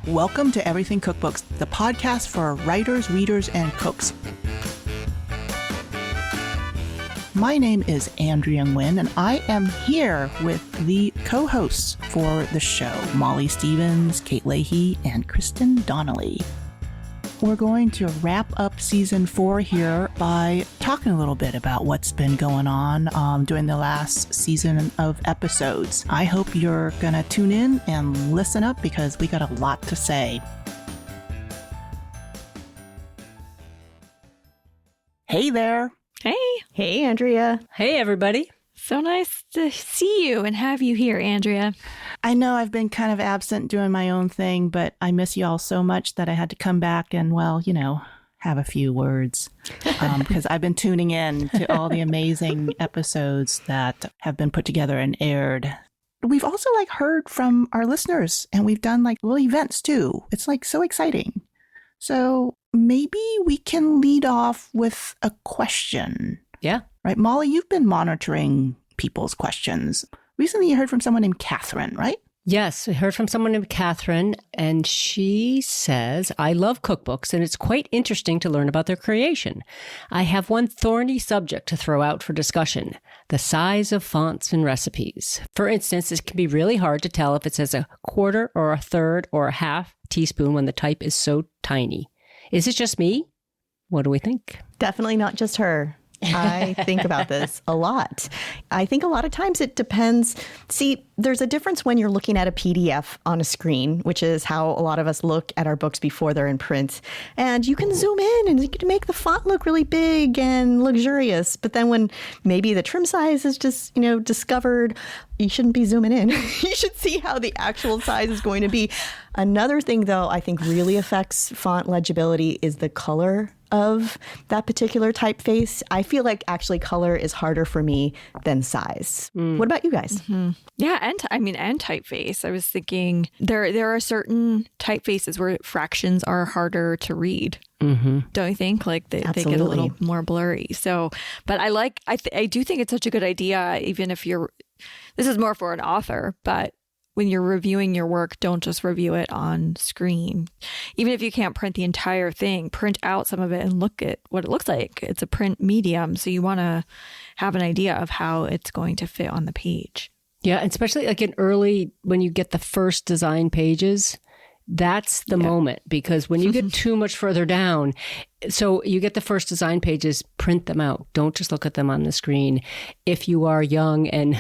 Welcome to Everything Cookbooks, the podcast for writers, readers, and cooks. My name is Andrea Nguyen, and I am here with the co-hosts for the show, Molly Stevens, Kate Leahy, and Kristen Donnelly. We're going to wrap up season 4 here by talking a little bit about what's been going on during the last season of episodes. I hope you're going to tune in and listen up because we got a lot to say. Hey there. Hey. Hey, Andrea. Hey, everybody. So nice to see you and have you here, Andrea. I know I've been kind of absent doing my own thing, but I miss you all so much that I had to come back and, well, have a few words because I've been tuning in to all the amazing episodes that have been put together and aired. We've also heard from our listeners, and we've done little events too. It's so exciting. So maybe we can lead off with a question. Yeah. Right, Molly, you've been monitoring people's questions. Recently, you heard from someone named Catherine, right? Yes, I heard from someone named Catherine, and she says, I love cookbooks, and it's quite interesting to learn about their creation. I have one thorny subject to throw out for discussion, the size of fonts and recipes. For instance, it can be really hard to tell if it says a quarter or a third or a half teaspoon when the type is so tiny. Is it just me? What do we think? Definitely not just her. I think about this a lot. I think a lot of times it depends. See, there's a difference when you're looking at a PDF on a screen, which is how a lot of us look at our books before they're in print. And you can zoom in and you can make the font look really big and luxurious. But then when maybe the trim size is just, discovered, you shouldn't be zooming in. You should see how the actual size is going to be. Another thing, though, I think really affects font legibility is the color of that particular typeface. I feel like actually color is harder for me than size. What about you guys? Mm-hmm. Yeah, and typeface. I was thinking there are certain typefaces where fractions are harder to read. Mm-hmm. Don't you think? They get a little more blurry. So, but I do think it's such a good idea, even if this is more for an author, but when you're reviewing your work, don't just review it on screen. Even if you can't print the entire thing, print out some of it and look at what it looks like. It's a print medium, so you want to have an idea of how it's going to fit on the page. Yeah, especially in early, when you get the first design pages, that's the moment, because when you get too much further down, so you get the first design pages, print them out. Don't just look at them on the screen. If you are young and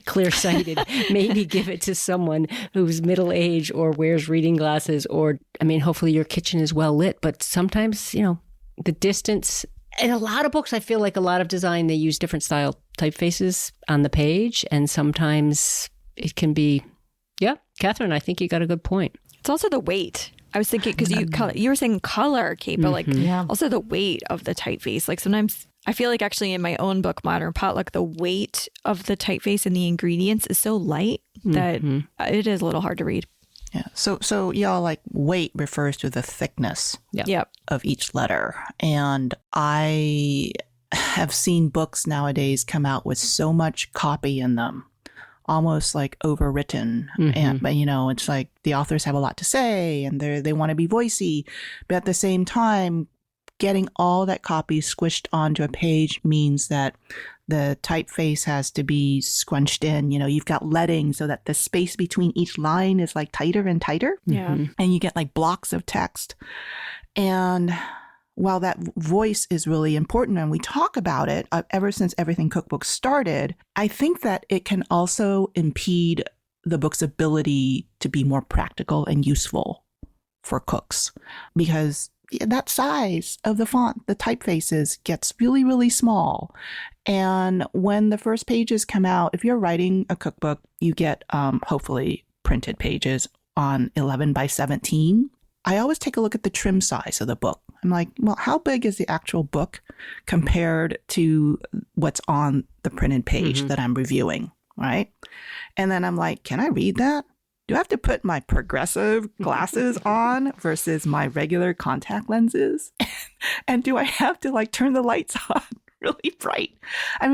clear-sighted, maybe give it to someone who's middle-aged or wears reading glasses, or, hopefully your kitchen is well lit, but sometimes, the distance. In a lot of books, I feel like a lot of design, they use different style typefaces on the page, and sometimes it can be, yeah, Catherine, I think you got a good point. It's also the weight. I was thinking, because you were saying color, Kate, but also the weight of the typeface. Sometimes I feel like actually in my own book, Modern Potluck, the weight of the typeface and the ingredients is so light that it is a little hard to read. Yeah. So y'all, weight refers to the thickness of each letter. And I have seen books nowadays come out with so much copy in them, almost overwritten. And but it's the authors have a lot to say and they want to be voicey, but at the same time, getting all that copy squished onto a page means that the typeface has to be scrunched in. You've got leading so that the space between each line is tighter and tighter. Yeah. And you get blocks of text. And while that voice is really important and we talk about it ever since Everything Cookbook started, I think that it can also impede the book's ability to be more practical and useful for cooks, because that size of the font, the typefaces, gets really, really small. And when the first pages come out, if you're writing a cookbook, you get hopefully printed pages on 11 by 17. I always take a look at the trim size of the book. I'm like, well, how big is the actual book compared to what's on the printed page that I'm reviewing, right? And then I'm like, can I read that? Do I have to put my progressive glasses on versus my regular contact lenses? And do I have to turn the lights on really bright?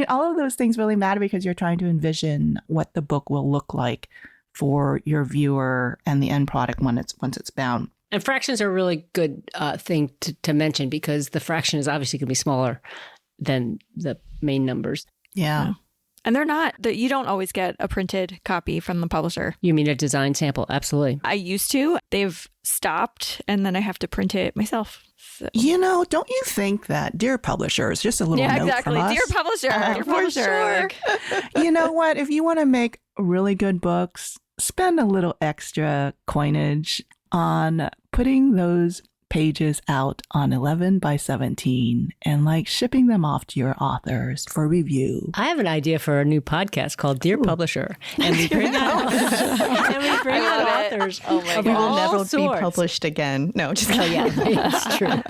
All of those things really matter because you're trying to envision what the book will look like for your viewer and the end product once it's bound. And fractions are a really good thing to mention because the fraction is obviously going to be smaller than the main numbers. Yeah. And they're not, you don't always get a printed copy from the publisher. You mean a design sample? Absolutely. I used to. They've stopped, and then I have to print it myself. So. Don't you think that, dear publishers, just a little note from us. Dear publisher. Dear publisher. Sure. You know what? If you want to make really good books, spend a little extra coinage on putting those pages out on 11 by 17 and shipping them off to your authors for review. I have an idea for a new podcast called Dear Publisher, and we bring out authors of all will never sorts. Be published again. No, just yeah, it's true.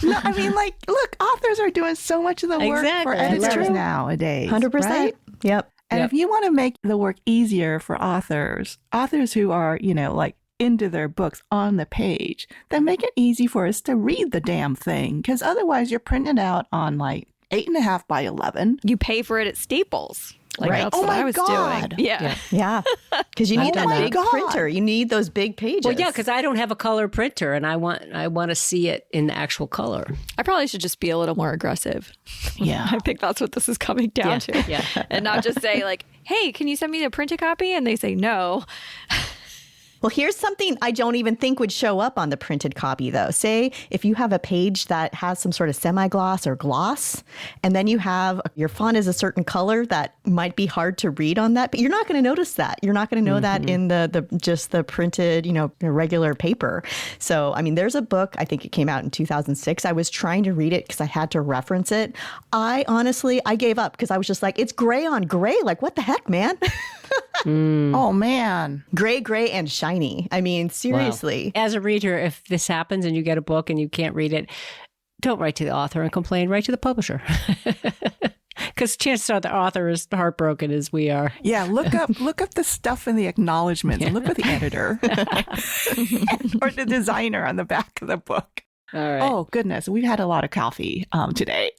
No, I mean, look, authors are doing so much of the work for editors nowadays. 100%. Right? Yep. And if you want to make the work easier for authors who are, into their books on the page, then make it easy for us to read the damn thing. Because otherwise you're printing it out on 8.5 by 11. You pay for it at Staples. Right. That's what I was doing. Yeah. Because you need that big printer. You need those big pages. Well, yeah, because I don't have a color printer and I want to see it in the actual color. I probably should just be a little more aggressive. Yeah. I think that's what this is coming down to. Yeah. And not just say hey, can you send me the printed copy? And they say no. Well, here's something I don't even think would show up on the printed copy, though. Say if you have a page that has some sort of semi-gloss or gloss, and then you have your font is a certain color that might be hard to read on that, but you're not going to notice that. You're not going to know that in the printed, regular paper. So, I mean, there's a book, I think it came out in 2006. I was trying to read it because I had to reference it. I gave up because I was just it's gray on gray. What the heck, man? Oh, man. Gray, and shiny. I mean, seriously. Wow. As a reader, if this happens and you get a book and you can't read it, don't write to the author and complain. Write to the publisher. Because chances are the author is heartbroken as we are. Yeah, look up the stuff in the acknowledgments. Look for the editor or the designer on the back of the book. All right. Oh, goodness. We've had a lot of coffee today.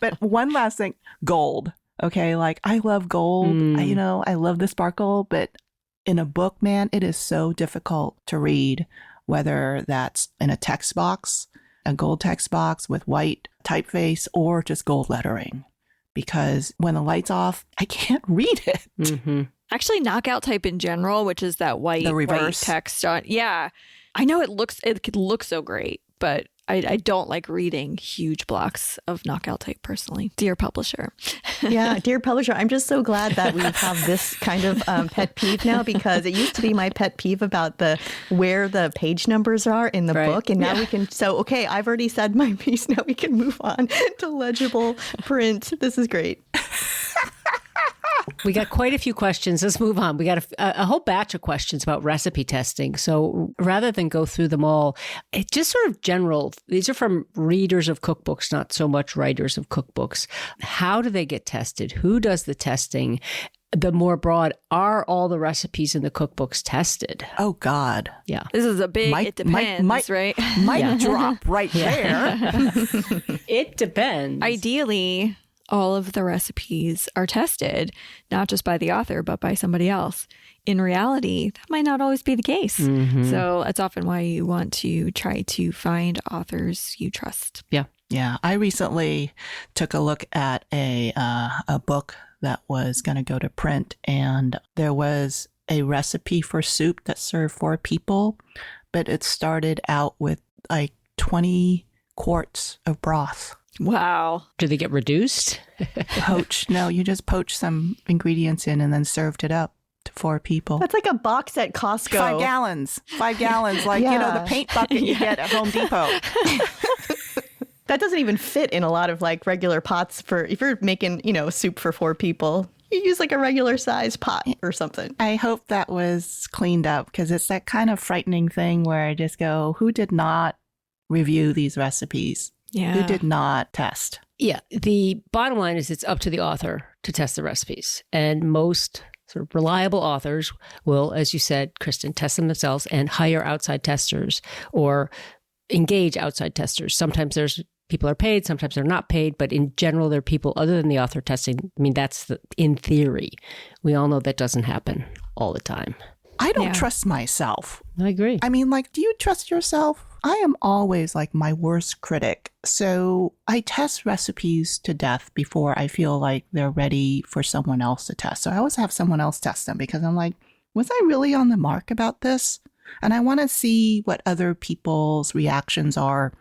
But one last thing, gold. Okay, I love gold. I love the sparkle, but in a book, man, it is so difficult to read, whether that's in a text box, a gold text box with white typeface, or just gold lettering. Because when the light's off, I can't read it. Mm-hmm. Actually, knockout type in general, which is that white text on. Yeah, I know it could look so great, but I don't like reading huge blocks of knockout type personally. Dear publisher. Yeah, dear publisher, I'm just so glad that we have this kind of pet peeve now, because it used to be my pet peeve about where the page numbers are in the book. And now we can, okay, I've already said my piece. Now we can move on to legible print. This is great. We got quite a few questions. Let's move on. We got a whole batch of questions about recipe testing. So rather than go through them all, it's just sort of general. These are from readers of cookbooks, not so much writers of cookbooks. How do they get tested? Who does the testing? The more broad, are all the recipes in the cookbooks tested? Oh, God. Yeah. This is a big, it depends, right? Might drop right there. It depends. Ideally, all of the recipes are tested, not just by the author, but by somebody else. In reality, that might not always be the case. Mm-hmm. So that's often why you want to try to find authors you trust. Yeah. Yeah. I recently took a look at a book that was going to go to print, and there was a recipe for soup that served 4 people, but it started out with 20 quarts of broth. Wow. Do they get reduced? Poached. No, you just poached some ingredients in and then served it up to 4 people. That's like a box at Costco. 5 gallons. 5 gallons, the paint bucket you get at Home Depot. That doesn't even fit in a lot of regular pots if you're making, soup for 4 people. You use a regular size pot or something. I hope that was cleaned up, because it's that kind of frightening thing where I just go, who did not review these recipes? Yeah. Who did not test? Yeah. The bottom line is it's up to the author to test the recipes. And most sort of reliable authors will, as you said, Kristen, test them themselves and hire outside testers or engage outside testers. Sometimes there's people are paid, sometimes they're not paid, but in general, they're people other than the author testing. I mean, in theory. We all know that doesn't happen all the time. I don't trust myself. I agree. I mean, like, do you trust yourself? I am always like my worst critic. So I test recipes to death before I feel like they're ready for someone else to test. So I always have someone else test them because I'm like, was I really on the mark about this? And I want to see what other people's reactions are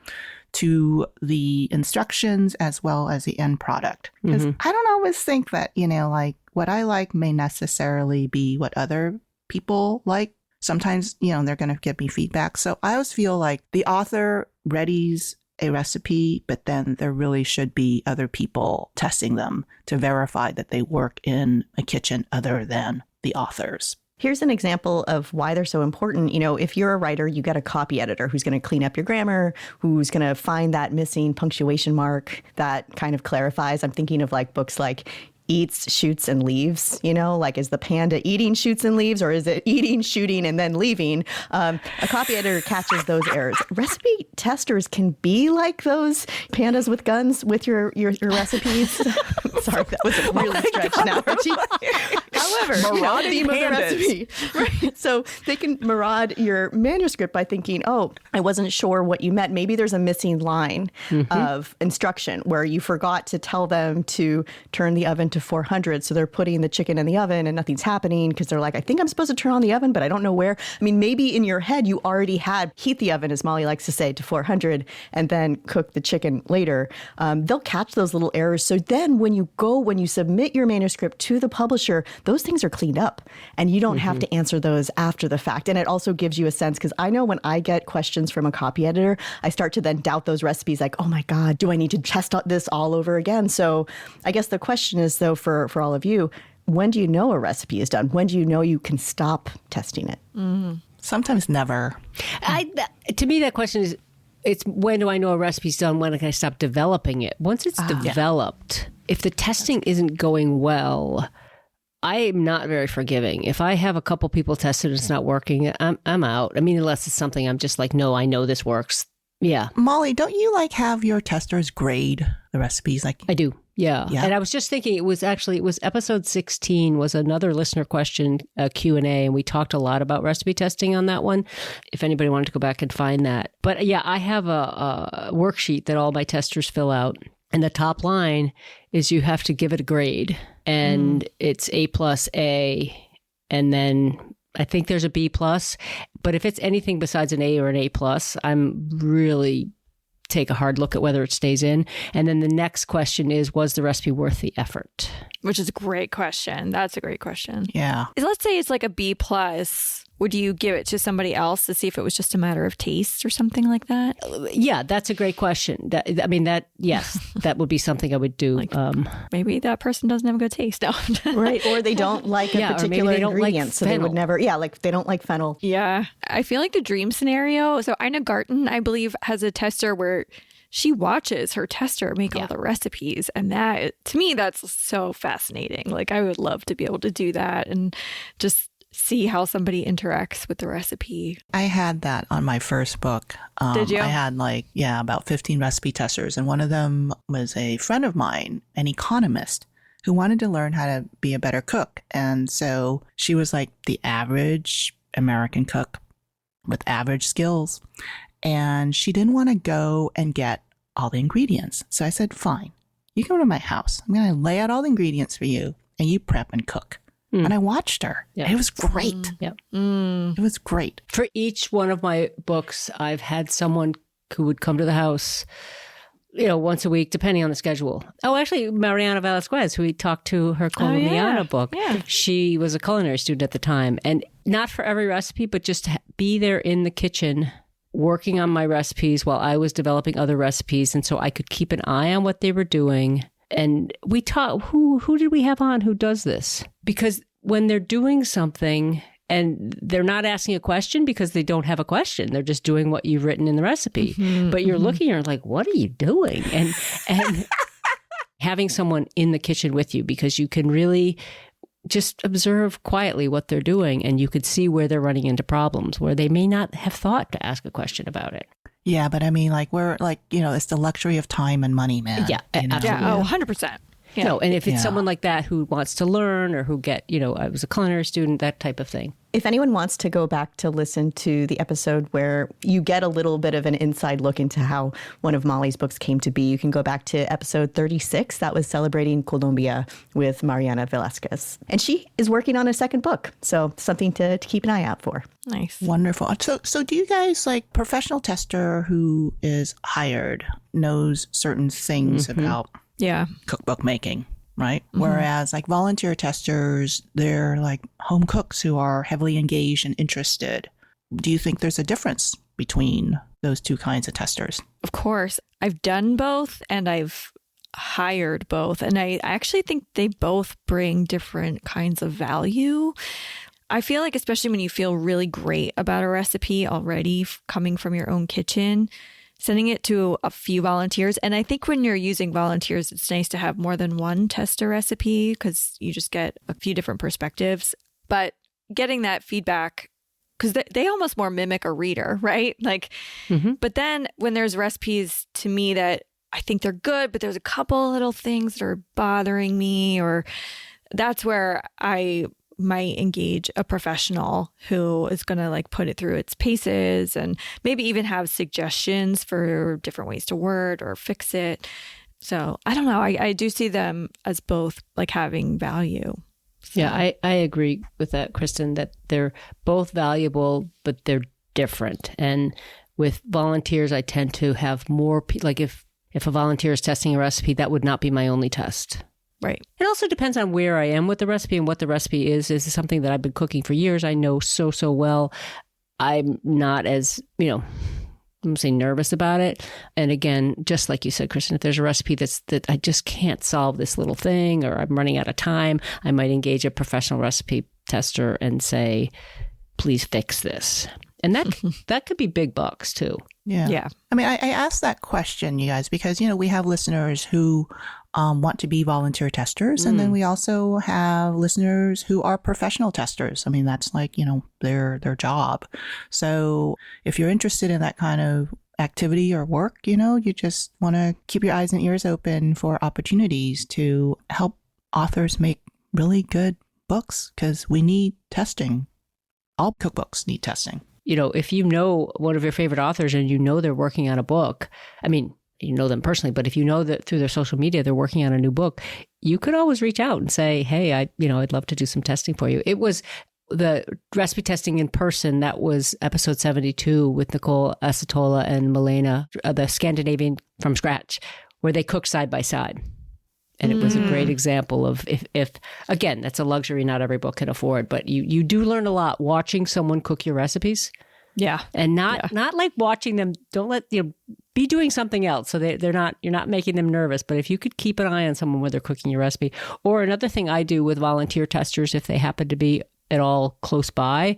to the instructions as well as the end product. Because I don't always think that, like what I like may necessarily be what other people like. Sometimes, they're going to give me feedback. So I always feel like the author readies a recipe, but then there really should be other people testing them to verify that they work in a kitchen other than the authors. Here's an example of why they're so important. If you're a writer, you get a copy editor who's going to clean up your grammar, who's going to find that missing punctuation mark that kind of clarifies. I'm thinking of like books like Eats, Shoots, and Leaves, like is the panda eating, shoots, and leaves, or is it eating, shooting, and then leaving? A copy editor catches those errors. Recipe testers can be like those pandas with guns with your recipes. Sorry, that was a really stretched analogy. However, the theme of the recipe. Right. So they can maraud your manuscript by thinking, oh, I wasn't sure what you meant. Maybe there's a missing line of instruction where you forgot to tell them to turn the oven to 400. So they're putting the chicken in the oven and nothing's happening because they're like, I think I'm supposed to turn on the oven, but I don't know where. I mean, maybe in your head, you already had heat the oven, as Molly likes to say, to 400 and then cook the chicken later. They'll catch those little errors. So then when you submit your manuscript to the publisher, those things are cleaned up and you don't have to answer those after the fact. And it also gives you a sense, because I know when I get questions from a copy editor, I start to then doubt those recipes like, oh my God, do I need to test this all over again? So I guess the question is, though, for all of you, when do you know a recipe is done? When do you know you can stop testing it? Sometimes never. To me, that question is, it's when do I know a recipe's done? When can I stop developing it? Once it's developed, if the testing isn't going well, I am not very forgiving. If I have a couple people test it and it's not working, I'm out. I mean, unless it's something I'm just like, no, I know this works. Yeah. Molly, don't you have your testers grade the recipes? I do. Yeah. And I was just thinking it was episode 16 was another listener question, Q&A, and we talked a lot about recipe testing on that one, if anybody wanted to go back and find that. But yeah, I have a worksheet that all my testers fill out. And the top line is you have to give it a grade. And it's A+A. And then I think there's a B+. But if it's anything besides an A or an A+, I'm really take a hard look at whether it stays in. And then the next question is, was the recipe worth the effort? Which is a great question. That's a great question. Yeah. Let's say it's like a B+. Would you give it to somebody else to see if it was just a matter of taste or something like that? Yeah, that's a great question. Yes, that would be something I would do. Maybe that person doesn't have a good taste. No. Right. Or they don't like a particular ingredient. So they would never, they don't like fennel. Yeah. I feel like the dream scenario. So Ina Garten, I believe, has a tester where she watches her tester make all the recipes. And that, to me, that's so fascinating. Like, I would love to be able to do that and just see how somebody interacts with the recipe. I had that on my first book. Did you? I had about 15 recipe testers. And one of them was a friend of mine, an economist, who wanted to learn how to be a better cook. And so she was like the average American cook with average skills. And she didn't want to go and get all the ingredients. So I said, fine, you come to my house. I'm going to lay out all the ingredients for you and you prep and cook. And I watched her. Yeah. It was great. It was great. For each one of my books, I've had someone who would come to the house, once a week, depending on the schedule. Oh, actually, Mariana Velasquez, who we talked to her Colombiana book. Yeah. She was a culinary student at the time. And not for every recipe, but just to be there in the kitchen working on my recipes while I was developing other recipes. And so I could keep an eye on what they were doing. And we taught, who did we have on who does this? Because when they're doing something and they're not asking a question because they don't have a question, they're just doing what you've written in the recipe. But you're looking, you're like, what are you doing? And having someone in the kitchen with you, because you can really just observe quietly what they're doing and you could see where they're running into problems, where they may not have thought to ask a question about it. Yeah, but I mean, like, we're like, it's the luxury of time and money, man. Yeah, you know? absolutely. Yeah. Oh, 100%. Yeah. No, and if it's someone like that who wants to learn or who I was a culinary student, that type of thing. If anyone wants to go back to listen to the episode where you get a little bit of an inside look into how one of Molly's books came to be, you can go back to episode 36. That was Celebrating Colombia with Mariana Velasquez. And she is working on a second book. So something to keep an eye out for. Nice. Wonderful. So do you guys, like, professional tester who is hired knows certain things about cookbook making, right? Mm-hmm. Whereas like volunteer testers, they're like home cooks who are heavily engaged and interested. Do you think there's a difference between those two kinds of testers? Of course. I've done both and I've hired both. And I actually think they both bring different kinds of value. I feel like, especially when you feel really great about a recipe already coming from your own kitchen, sending it to a few volunteers. And I think when you're using volunteers, it's nice to have more than one tester recipe because you just get a few different perspectives. But getting that feedback, because they almost more mimic a reader, right? Like, but then when there's recipes to me that I think they're good, but there's a couple little things that are bothering me, or that's where I might engage a professional who is going to like put it through its paces and maybe even have suggestions for different ways to word or fix it. So I don't know. I do see them as both like having value. So. Yeah, I agree with that, Kristen, that they're both valuable, but they're different. And with volunteers, I tend to have more, like if a volunteer is testing a recipe, that would not be my only test. Right. It also depends on where I am with the recipe and what the recipe is. This is something that I've been cooking for years. I know so well. I'm not as, I'm saying nervous about it. And again, just like you said, Kristen, if there's a recipe that I just can't solve this little thing, or I'm running out of time, I might engage a professional recipe tester and say, please fix this. And that could be big bucks too. Yeah. I mean, I asked that question, you guys, because, we have listeners who want to be volunteer testers. And then we also have listeners who are professional testers. I mean, that's like, their job. So if you're interested in that kind of activity or work, you just want to keep your eyes and ears open for opportunities to help authors make really good books, because we need testing. All cookbooks need testing. If you know one of your favorite authors and they're working on a book, I mean, you know them personally, but if you know that through their social media they're working on a new book, you could always reach out and say, hey, I'd love to do some testing for you. It was the recipe testing in person. That was episode 72 with Nicole Acetola and Milena, the Scandinavian from scratch, where they cook side by side. And it was a great example of if again, that's a luxury not every book can afford, but you do learn a lot watching someone cook your recipes. Yeah. And not like watching them, don't let, be doing something else. So you're not making them nervous. But if you could keep an eye on someone when they're cooking your recipe. Or another thing I do with volunteer testers, if they happen to be at all close by,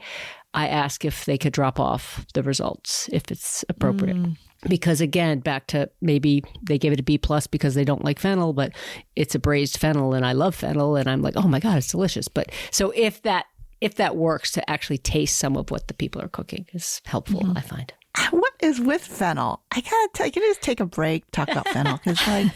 I ask if they could drop off the results if it's appropriate. Because again, back to maybe they gave it a B+ because they don't like fennel, but it's a braised fennel and I love fennel and I'm like, oh my God, it's delicious. But so if that works, to actually taste some of what the people are cooking is helpful, I find. What is with fennel? I gotta tell you, can I just take a break, talk about fennel? Because like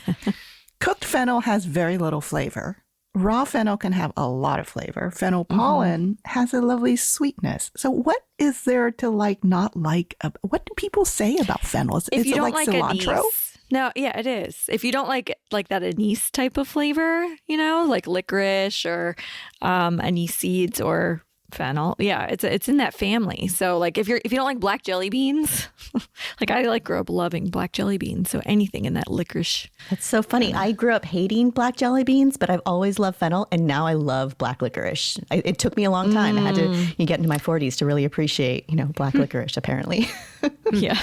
cooked fennel has very little flavor. Raw fennel can have a lot of flavor. Fennel pollen has a lovely sweetness. So what is there to not like? What do people say about fennel? Is it like cilantro? Anise, no, yeah, it is. If you don't like that anise type of flavor, like licorice or anise seeds or fennel, yeah, it's in that family. So like if you don't like black jelly beans, like I grew up loving black jelly beans, so anything in that licorice. That's so funny. I grew up hating black jelly beans, but I've always loved fennel, and now I love black licorice. It took me a long time. I had to get into my 40s to really appreciate black licorice, apparently. Yeah.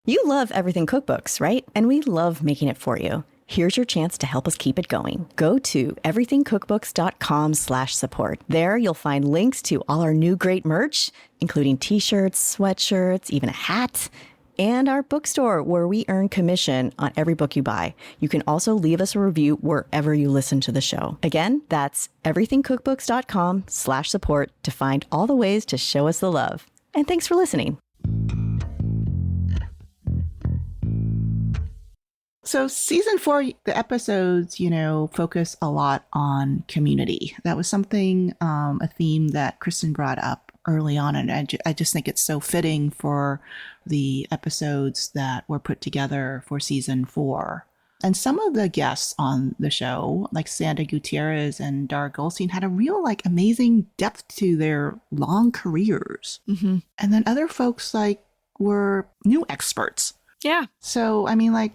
You love Everything Cookbooks, right? And we love making it for you. Here's your chance to help us keep it going. Go to everythingcookbooks.com/support. There you'll find links to all our new great merch, including t-shirts, sweatshirts, even a hat. and our bookstore, where we earn commission on every book you buy. You can also leave us a review wherever you listen to the show. Again, that's everythingcookbooks.com/support to find all the ways to show us the love. And thanks for listening. So season 4, the episodes, focus a lot on community. That was something, a theme that Kristen brought up early on. And I just think it's so fitting for the episodes that were put together for season 4. And some of the guests on the show, like Sandra Gutierrez and Dara Goldstein, had a real amazing depth to their long careers. Mm-hmm. And then other folks were new experts. Yeah. So,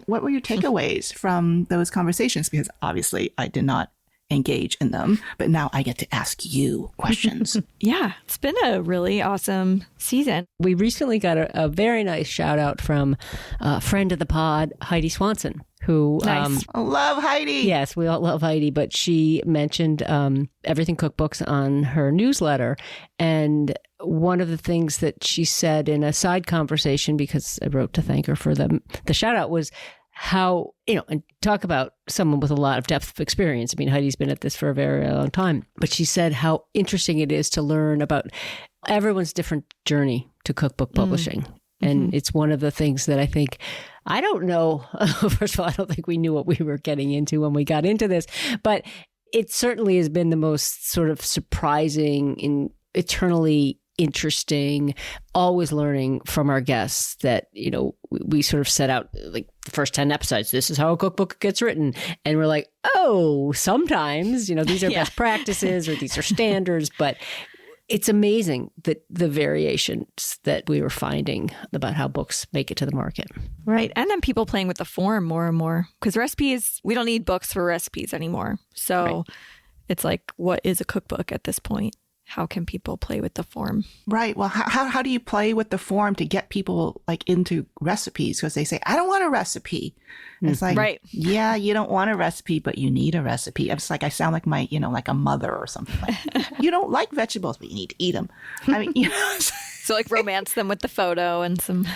what were your takeaways from those conversations? Because obviously I did not engage in them, but now I get to ask you questions. Yeah, it's been a really awesome season. We recently got a very nice shout out from a friend of the pod, Heidi Swanson, who Nice. I love Heidi. Yes, we all love Heidi, but she mentioned Everything Cookbooks on her newsletter. And one of the things that she said in a side conversation, because I wrote to thank her for the shout out, was how, and talk about someone with a lot of depth of experience. Heidi's been at this for a very long time, but she said how interesting it is to learn about everyone's different journey to cookbook publishing. And it's one of the things that I don't know. First of all, I don't think we knew what we were getting into when we got into this, but it certainly has been the most sort of surprising and eternally interesting, always learning from our guests that, we sort of set out the first 10 episodes. This is how a cookbook gets written. And we're like, oh, sometimes, these are best practices or these are standards, but it's amazing that the variations that we were finding about how books make it to the market. Right. And then people playing with the form more and more, because recipes, we don't need books for recipes anymore. So It's what is a cookbook at this point? How can people play with the form? Right. Well, how do you play with the form to get people into recipes? Because they say, I don't want a recipe. And it's right. Yeah, you don't want a recipe, but you need a recipe. It's I sound like my, like a mother or something. You don't like vegetables, but you need to eat them. So romance them with the photo and some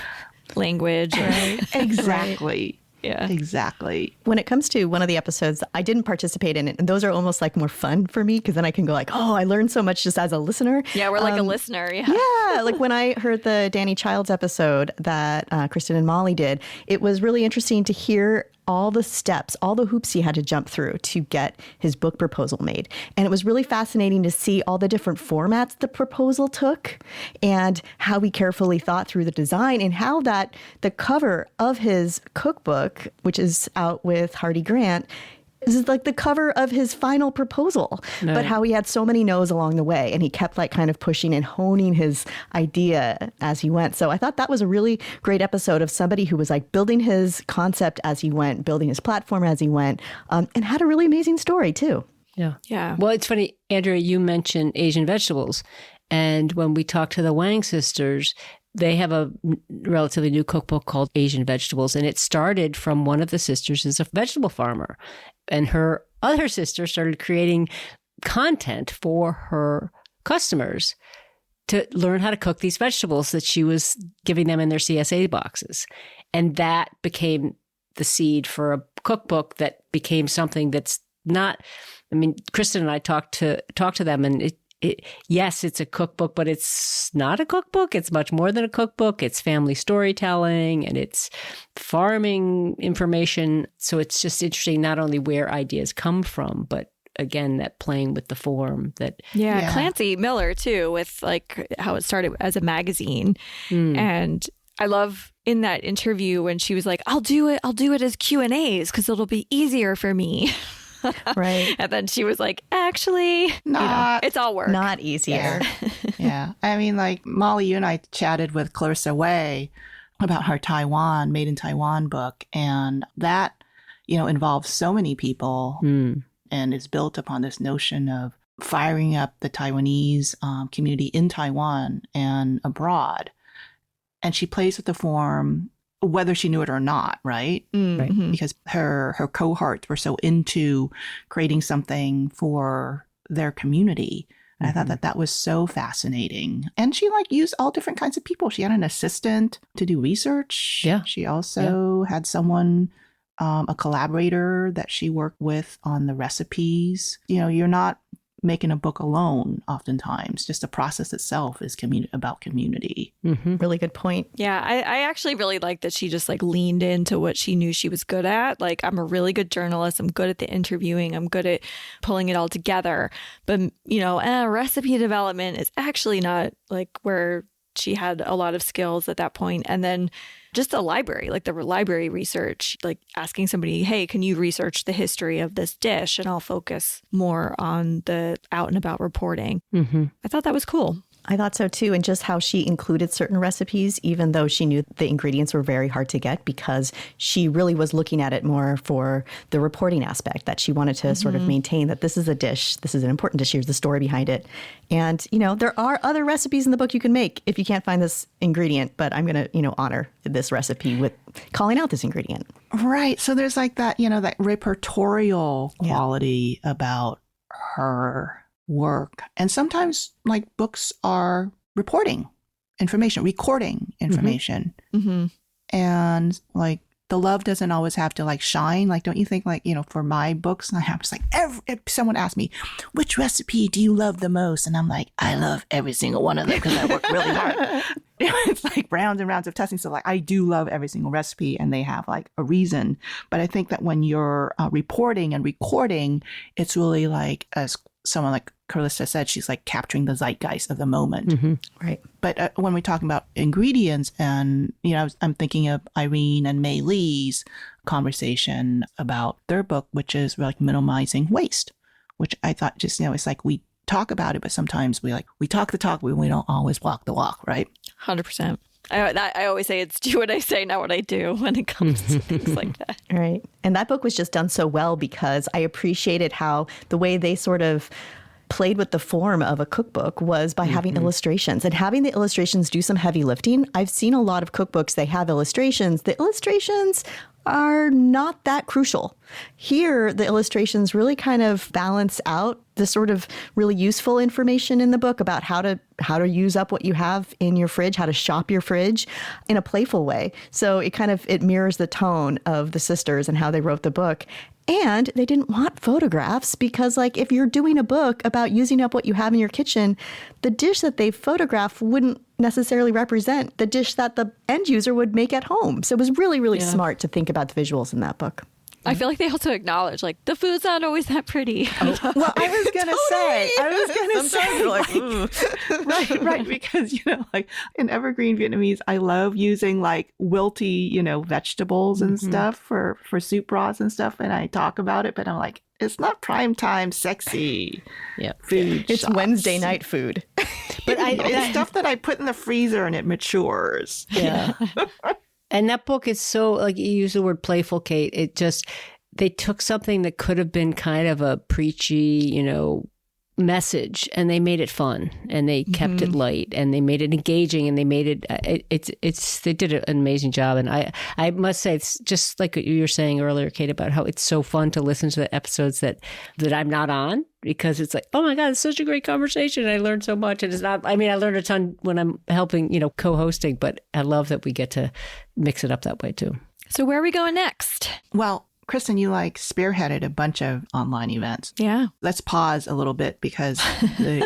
language. Right? Exactly. Right. Yeah, exactly. When it comes to one of the episodes, I didn't participate in it. And those are almost more fun for me, because then I can go I learned so much just as a listener. Yeah, we're a listener. Yeah. Yeah. When I heard the Danny Childs episode that Kristen and Molly did, it was really interesting to hear all the steps, all the hoops he had to jump through to get his book proposal made. And it was really fascinating to see all the different formats the proposal took and how he carefully thought through the design and how the cover of his cookbook, which is out with Hardy Grant, is the cover of his final proposal, but how he had so many no's along the way, and he kept kind of pushing and honing his idea as he went. So I thought that was a really great episode of somebody who was building his concept as he went, building his platform as he went, and had a really amazing story too. Yeah. Yeah. Well, it's funny, Andrea, you mentioned Asian vegetables. And when we talked to the Wang sisters, they have a relatively new cookbook called Asian Vegetables, and it started from one of the sisters is a vegetable farmer. And her other sister started creating content for her customers to learn how to cook these vegetables that she was giving them in their CSA boxes. And that became the seed for a cookbook that became something that's not, Kristen and I talked to them, and yes, it's a cookbook, but it's not a cookbook. It's much more than a cookbook. It's family storytelling and it's farming information. So it's just interesting not only where ideas come from, but again, that playing with the form that. Yeah. Clancy Miller too, with how it started as a magazine. And I love in that interview when she was like, I'll do it as Q&As because it'll be easier for me. Right. And then she was like, actually, it's all work. Not easier. Yeah. Molly, you and I chatted with Clarissa Wei about her Made in Taiwan book. And that, involves so many people and is built upon this notion of firing up the Taiwanese community in Taiwan and abroad. And she plays with the form whether she knew it or not, right? Mm-hmm. Because her cohorts were so into creating something for their community And I thought that was so fascinating. And she like used all different kinds of people. She had an assistant to do research. Yeah. She also had someone, a collaborator that she worked with on the recipes. You know, you're not making a book alone oftentimes. Just the process itself is about community. Really good point. Yeah, I actually really like that she just like leaned into what she knew she was good at. Like, I'm a really good journalist. I'm good at the interviewing. I'm good at pulling it all together. But, you know, recipe development is actually not like where she had a lot of skills at that point. And then just the library, like the library research, like asking somebody, hey, can you research the history of this dish? And I'll focus more on the out and about reporting. I thought that was cool. I thought so too. And just how she included certain recipes, even though she knew the ingredients were very hard to get, because she really was looking at it more for the reporting aspect, that she wanted to sort of maintain that this is a dish. This is an important dish. Here's the story behind it. And, you know, there are other recipes in the book you can make if you can't find this ingredient, but I'm going to, you know, honor this recipe with calling out this ingredient. Right. So there's like that, you know, that repertorial quality about her work. And sometimes like books are reporting information, recording information. And like the love doesn't always have to like shine. Like, don't you think like, you know, for my books, I have just like if someone asks me, which recipe do you love the most? And I'm like, I love every single one of them because I work really hard. It's like rounds and rounds of testing. So like, I do love every single recipe and they have like a reason. But I think that when you're reporting and recording, it's really like, as someone like Carlista said, she's like capturing the zeitgeist of the moment. Right. But when we're talking about ingredients, and, you know, I'm thinking of Irene and Mei Lee's conversation about their book, which is like minimizing waste, which I thought just, you know, it's like we talk about it, but sometimes we talk the talk, but we don't always walk the walk, right? 100%. I always say it's do what I say, not what I do when it comes to things like that. Right. And that book was just done so well because I appreciated how the way they sort of played with the form of a cookbook was by having illustrations and having the illustrations do some heavy lifting. I've seen a lot of cookbooks, they have illustrations. The illustrations are not that crucial. Here, the illustrations really kind of balance out the sort of really useful information in the book about how to use up what you have in your fridge, how to shop your fridge in a playful way. So it mirrors the tone of the sisters and how they wrote the book. And they didn't want photographs because, like, if you're doing a book about using up what you have in your kitchen, the dish that they photograph wouldn't necessarily represent the dish that the end user would make at home. So it was really, really smart to think about the visuals in that book. I feel like they also acknowledge, like, the food's not always that pretty. Well, I was going to say, right, because, you know, like in Evergreen Vietnamese, I love using like wilty, you know, vegetables and stuff for soup broths and stuff. And I talk about it, but I'm like, it's not prime time sexy food. It's shots. Wednesday night food. But it's stuff that I put in the freezer and it matures. Yeah. And that book is so, like, you use the word playful, Kate. It just, they took something that could have been kind of a preachy, you know, message, and they made it fun, and they kept it light, and they made it engaging, and they made it, they did an amazing job. And I must say, it's just like you were saying earlier, Kate, about how it's so fun to listen to the episodes that I'm not on, because it's like, oh my God, it's such a great conversation. I learned so much. And it's not, I mean, I learned a ton when I'm helping, you know, co-hosting, but I love that we get to mix it up that way too. So where are we going next? Well, Kristen, you like spearheaded a bunch of online events. Yeah. Let's pause a little bit because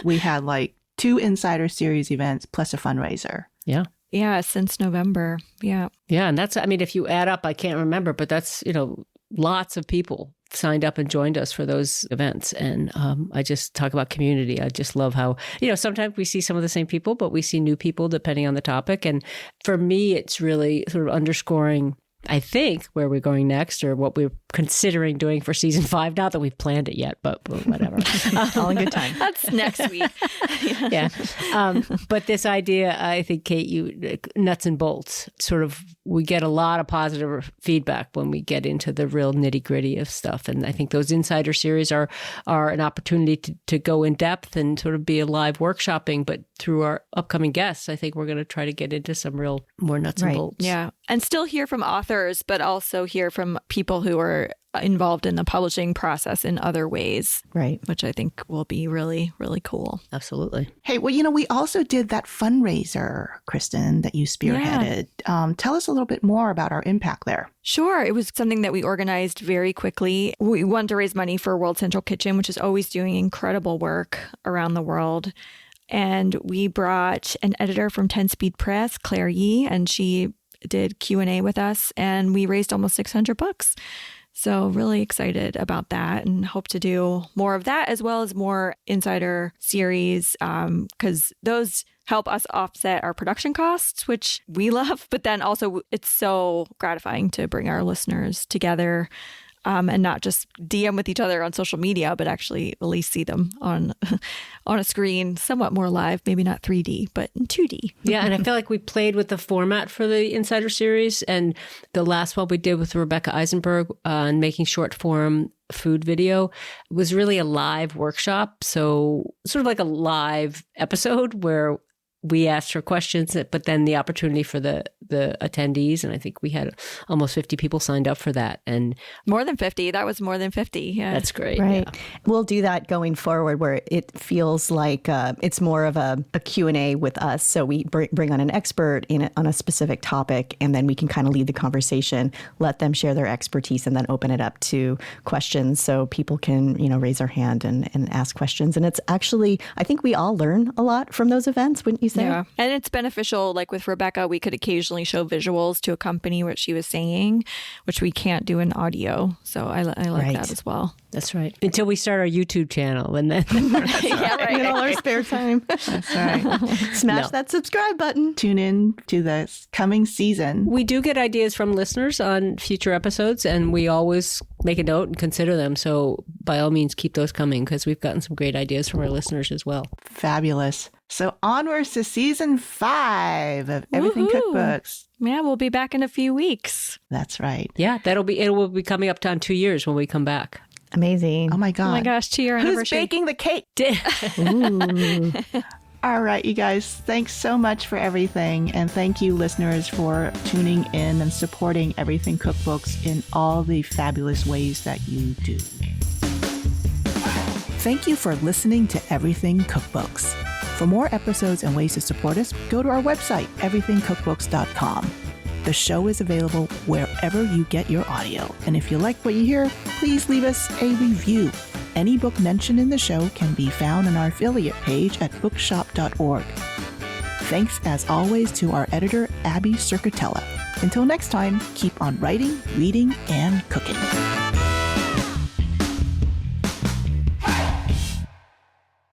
we had like 2 Insider Series events plus a fundraiser. Yeah. Yeah, since November. Yeah. Yeah. And that's, I mean, if you add up, I can't remember, but that's, you know, lots of people signed up and joined us for those events. And I just talk about community. I just love how, you know, sometimes we see some of the same people, but we see new people depending on the topic. And for me, it's really sort of underscoring, I think, where we're going next, or what we're considering doing for season 5. Not that we've planned it yet, but whatever. All in good time. That's next week. Yeah. But this idea, I think, Kate, you nuts and bolts, sort of, we get a lot of positive feedback when we get into the real nitty gritty of stuff. And I think those Insider Series are an opportunity to go in depth and sort of be a live workshopping. But through our upcoming guests, I think we're going to try to get into some real more nuts and bolts. Yeah. And still hear from authors, but also hear from people who are involved in the publishing process in other ways. Right. Which I think will be really, really cool. Absolutely. Hey, well, we also did that fundraiser, Kristen, that you spearheaded. Tell us a little bit more about our impact there. Sure. It was something that we organized very quickly. We wanted to raise money for World Central Kitchen, which is always doing incredible work around the world. And we brought an editor from 10 Speed Press, Claire Yee, and she did Q&A with us, and we raised almost $600. So really excited about that and hope to do more of that, as well as more insider series, because those help us offset our production costs, which we love. But then also it's so gratifying to bring our listeners together and not just DM with each other on social media, but actually at least see them on a screen, somewhat more live, maybe not 3D, but in 2D. Yeah, and I feel like we played with the format for the Insider series, and the last one we did with Rebecca Eisenberg on making short form food video was really a live workshop. So sort of like a live episode where we asked her questions, but then the opportunity for the attendees. And I think we had almost 50 people signed up for that. And more than 50. That was more than 50. Yeah. That's great. Right. Yeah. We'll do that going forward where it feels like it's more of a Q&A with us. So we bring on an expert on a specific topic, and then we can kind of lead the conversation, let them share their expertise, and then open it up to questions so people can, raise their hand and ask questions. And it's actually, I think we all learn a lot from those events, wouldn't you say? Yeah. And it's beneficial. Like with Rebecca, we could occasionally show visuals to accompany what she was saying, which we can't do in audio. So I like that as well. That's right. Until we start our YouTube channel, and then yeah, right. In all our spare time. That's right. Smash that subscribe button. Tune in to the coming season. we do get ideas from listeners on future episodes, and we always make a note and consider them. So by all means, keep those coming, because we've gotten some great ideas from our listeners as well. Fabulous. So onwards to season 5 of Everything Woohoo. Cookbooks. Yeah, we'll be back in a few weeks. That's right. Yeah, it will be coming up on 2 years when we come back. Amazing. Oh my God. Oh my gosh, 2-year Who's anniversary. baking the cake? Ooh. All right, you guys, thanks so much for everything. And thank you, listeners, for tuning in and supporting Everything Cookbooks in all the fabulous ways that you do. Thank you for listening to Everything Cookbooks. For more episodes and ways to support us, go to our website, everythingcookbooks.com. The show is available wherever you get your audio. And if you like what you hear, please leave us a review. Any book mentioned in the show can be found on our affiliate page at bookshop.org. Thanks, as always, to our editor, Abby Circatella. Until next time, keep on writing, reading, and cooking.